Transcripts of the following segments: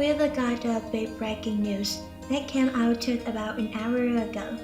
with regard to big breaking news that came out about an hour ago,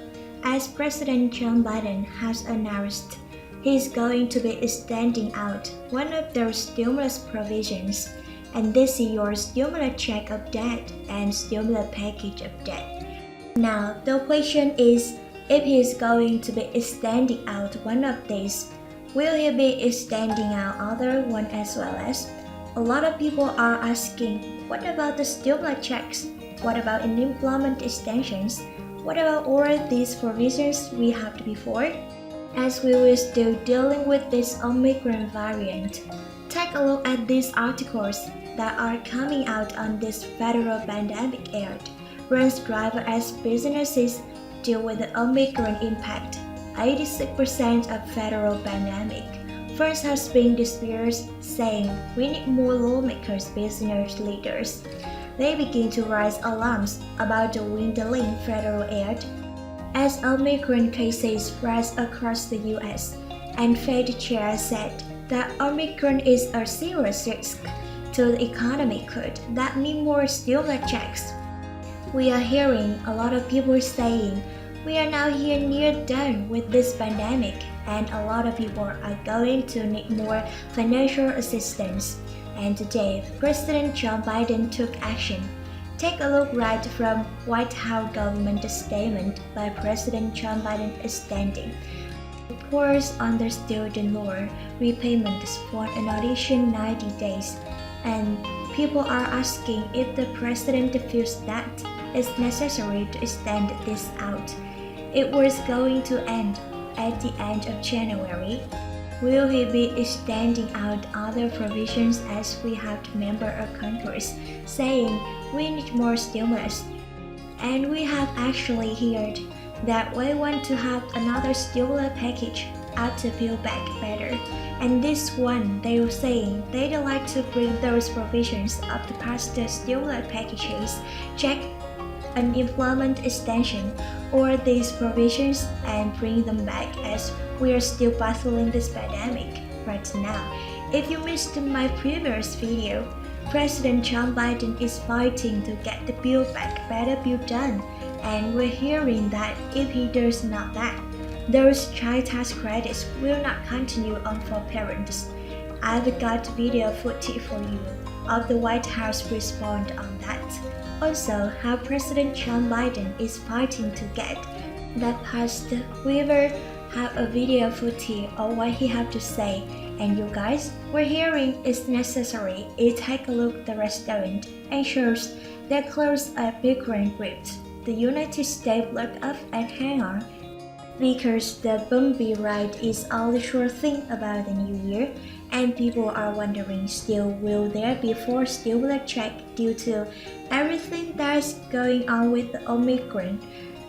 as President Joe Biden has announced he's going to be extending out one of those stimulus provisions, and this is your stimulus check update and stimulus package update. Now, the question is, if he's going to be extending out one of these, will he be extending out other one as well as? A lot of people are asking, what about the stimulus checks? What about unemployment extensions? What about all these provisions we had before? As we were still dealing with this Omicron variant, take a look at these articles that are coming out on this federal pandemic era. Runs driver as businesses deal with the Omicron impact. 86% of federal pandemic. First has been disputes saying we need more lawmakers, business leaders. They begin to raise alarms about the dwindling federal aid as Omicron cases rise across the US, and Fed chair said that Omicron is a serious risk to the economy. Could that mean more stimulus checks? We are hearing a lot of people saying we are now here near done with this pandemic, and a lot of people are going to need more financial assistance. And today, President Joe Biden took action. Take a look right from White House government statement by President Joe Biden extending reports on the student loan repayments for an additional 90 days. And people are asking if the president feels that it's necessary to extend this out. It was going to end at the end of January. Will he be extending out other provisions as we have member of Congress saying we need more stimulus? And we have actually heard that we want to have another stimulus package out to build back better. And this one, they were saying they'd like to bring those provisions of the past stimulus packages, check unemployment extension, or these provisions and bring them back as we are still battling this pandemic right now. If you missed my previous video, President Joe Biden is fighting to get the Build Back Better bill done, and we're hearing that if he does not that, those child tax credits will not continue on for parents. I've got video footage for you of the White House respond on that. Also, how President Joe Biden is fighting to get that passed. We will have a video footage of what he have to say. And you guys, we're hearing it's necessary. It take a look at the restaurant and shows they closed a migrant groups. The United States looked up and hang on because the bumpy ride is all the sure thing about the new year, and people are wondering still will there be more stimulus check due to everything that's going on with the Omicron.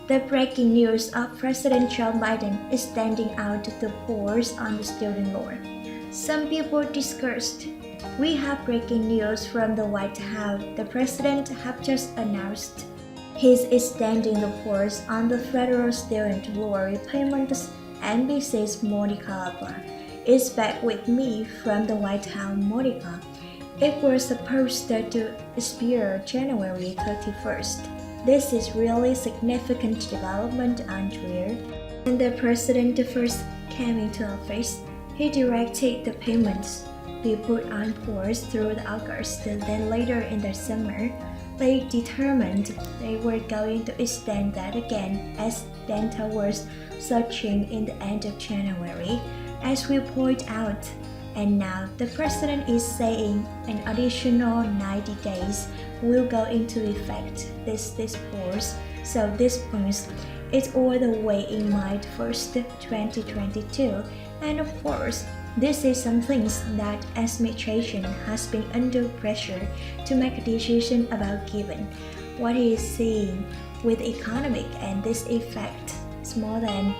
The breaking news of President Joe Biden extending out the pause on the student loan. Some people discussed. We have breaking news from the White House. The president have just announced he's extending the pause on the federal student loan repayments. NBC's Monica is back with me from the White House. Monica, it was supposed to expire January 31st. This is really significant development, Andrea. When the president first came into office, he directed the payments be put on pause through August. Then later in the summer, they determined they were going to extend that again as data was surging in the end of January, as we point out. And now the president is saying an additional 90 days will go into effect this pause. So this puts it all the way in March 1st, 2022. And of course, this is something that administration has been under pressure to make a decision about given what he is seeing with economic, and this effect is more than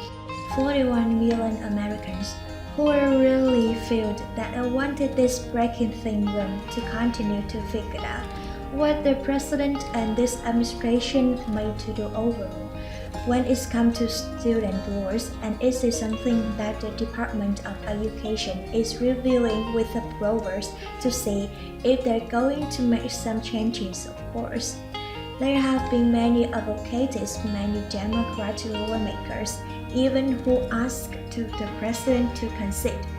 41 million Americans who really felt that I wanted this breaking thing room to continue to figure out what the president and this administration made to do overall. when it comes to student loans, and it is something that the Department of Education is reviewing with the brokers to see if they're going to make some changes, of course. There have been many advocates, many Democratic lawmakers, even who asked to the president to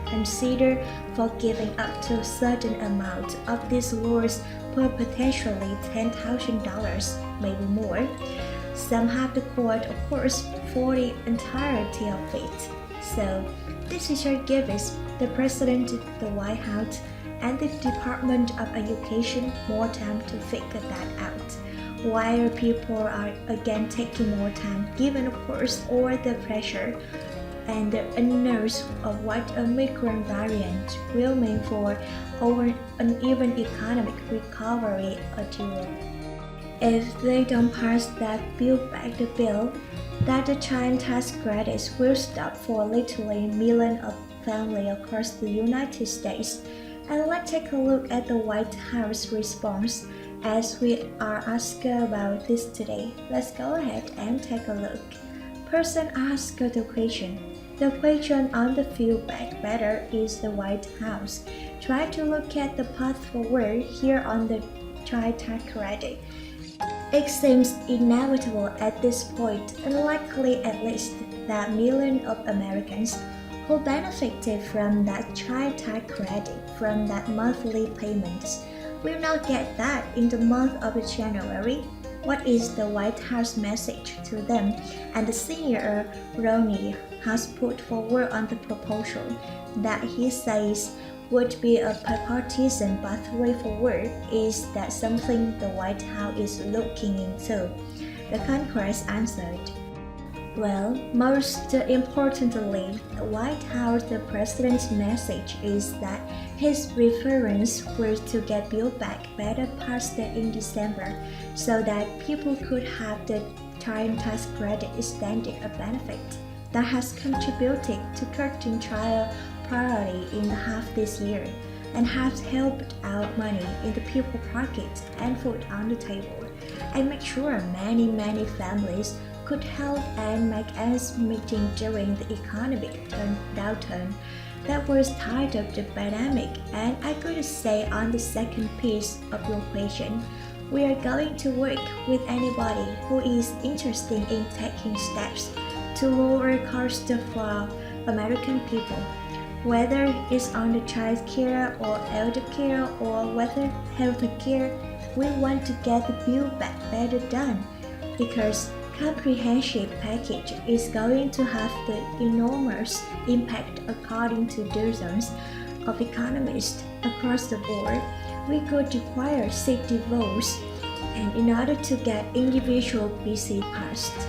consider for giving up to a certain amount of these loans per potentially $10,000, maybe more. Some have the court, of course, for the entirety of it. So, this teacher gives the president, the White House, and the Department of Education more time to figure that out, while people are again taking more time, given, of course, all the pressure and the unknowns of what a Omicron variant will mean for our uneven economic recovery at Europe. If they don't pass that Build Back the Bill, that the child tax credits will stop for literally millions of families across the United States. And let's take a look at the White House response, as we are asked about this today. Let's go ahead and take a look. Person asked the question. The question on the Build Back Better is the White House. Try to look at the path forward here on the child tax credit. It seems inevitable at this point, unlikely at least, that millions of Americans who benefited from that child tax credit from that monthly payments will not get that in the month of January. What is the White House message to them? And the Senior Romney has put forward on the proposal that he says would be a bipartisan pathway forward. Is that something the White House is looking into? The Congress answered. Well, most importantly, the White House, the president's message is that his preference was to get Build Back Better passed in December so that people could have the child tax credit extended, a benefit that has contributed to cutting child poverty in half this year and has helped out money in the people's pockets and food on the table, and make sure many families could help and make ends meeting during the economic downturn that was tied up the pandemic. And I could say on the second piece of your question, we are going to work with anybody who is interested in taking steps to lower costs for American people, whether it's on the child care or elder care or whether health care. We want to get the Build Back Better done because comprehensive package is going to have the enormous impact according to dozens of economists across the board. We could require 60 votes, and in order to get individual BC passed,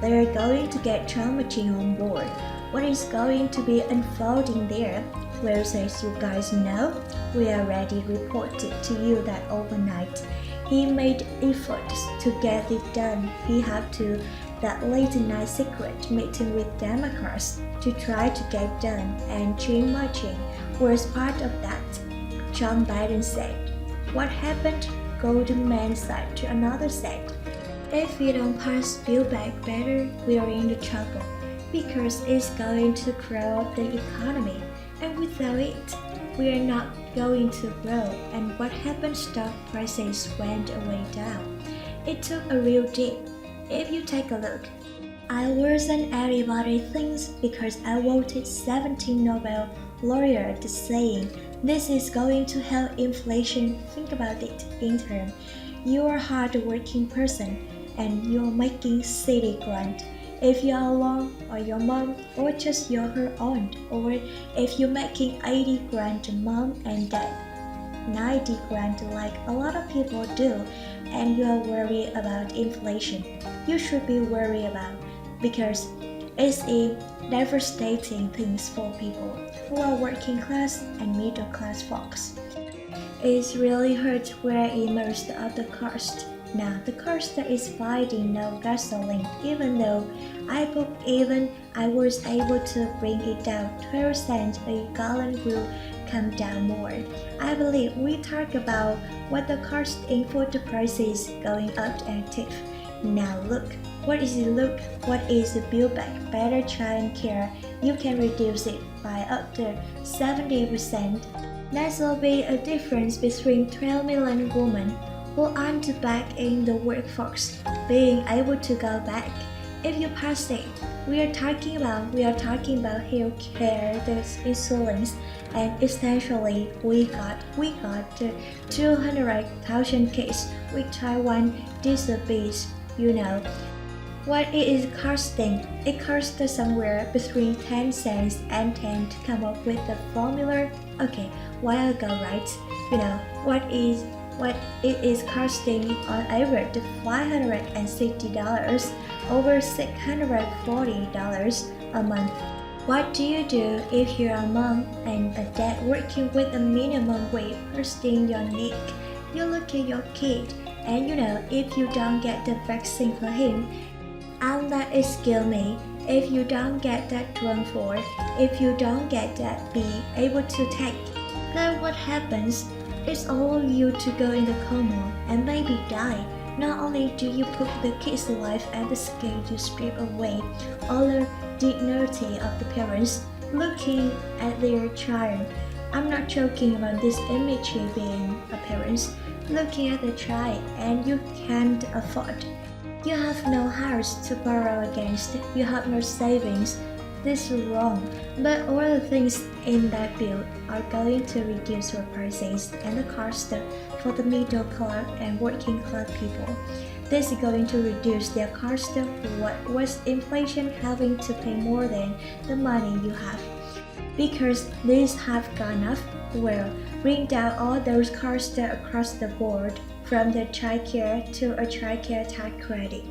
they are going to get Trump on board. What is going to be unfolding there? Well, as you guys know, we already reported to you that overnight he made efforts to get it done. He had to that late night secret meeting with Democrats to try to get done, and Jim Marching was part of that. John Biden said, "What happened? Golden Man said to another said, if we don't pass Build Back Better, we are in the trouble because it's going to grow up the economy, and without it, we are not going to grow." And what happened? Stock prices went way down. It took a real dip. If you take a look, I wasn't everybody thinks because I voted 17 Nobel laureates saying this is going to help inflation. Think about it in terms. You're a hard-working person and you're making city grant. If you're alone or your mom or just your her aunt, or if you're making 80 grand mom and dad, 90 grand like a lot of people do, and you are worried about inflation, you should be worried about because it's a devastating things for people who are working class and middle class folks. It's really hurt where most of the cost. Now the cost is finding no gasoline, even though I was able to bring it down 12 cents a gallon will come down more. I believe we talk about what the cost in food prices going up active. Now look, What is the look? What is the build back? Better child care. You can reduce it by up to 70%. There will be a difference between 12 million women who aren't back in the workforce being able to go back. If you pass it, we are talking about health care, there's insurance, and essentially we got 200,000 kids with Taiwan disease. You know what it is costing? It costs somewhere between 10 cents and 10 to come up with the formula. Okay, while ago, right? You know what it is costing on average $560, over $640 a month. What do you do if you're a mom and a dad working with a minimum wage bursting your neck? You look at your kid, and if you don't get the vaccine for him, and that is kill me. If you don't get that drum for, if you don't get that be able to take, then what happens? It's all of you to go in the coma and maybe die. Not only do you put the kid's life at the scale, you strip away all the dignity of the parents looking at their child. I'm not joking about this image being a parent looking at the child, and you can't afford. You have no house to borrow against, you have no savings. This is wrong, but all the things in that bill are going to reduce your prices and the cost for the middle class and working class people. This is going to reduce their cost of what was inflation having to pay more than the money you have. Because these have gone up, well, bring down all those costs across the board, from the childcare to a childcare tax credit.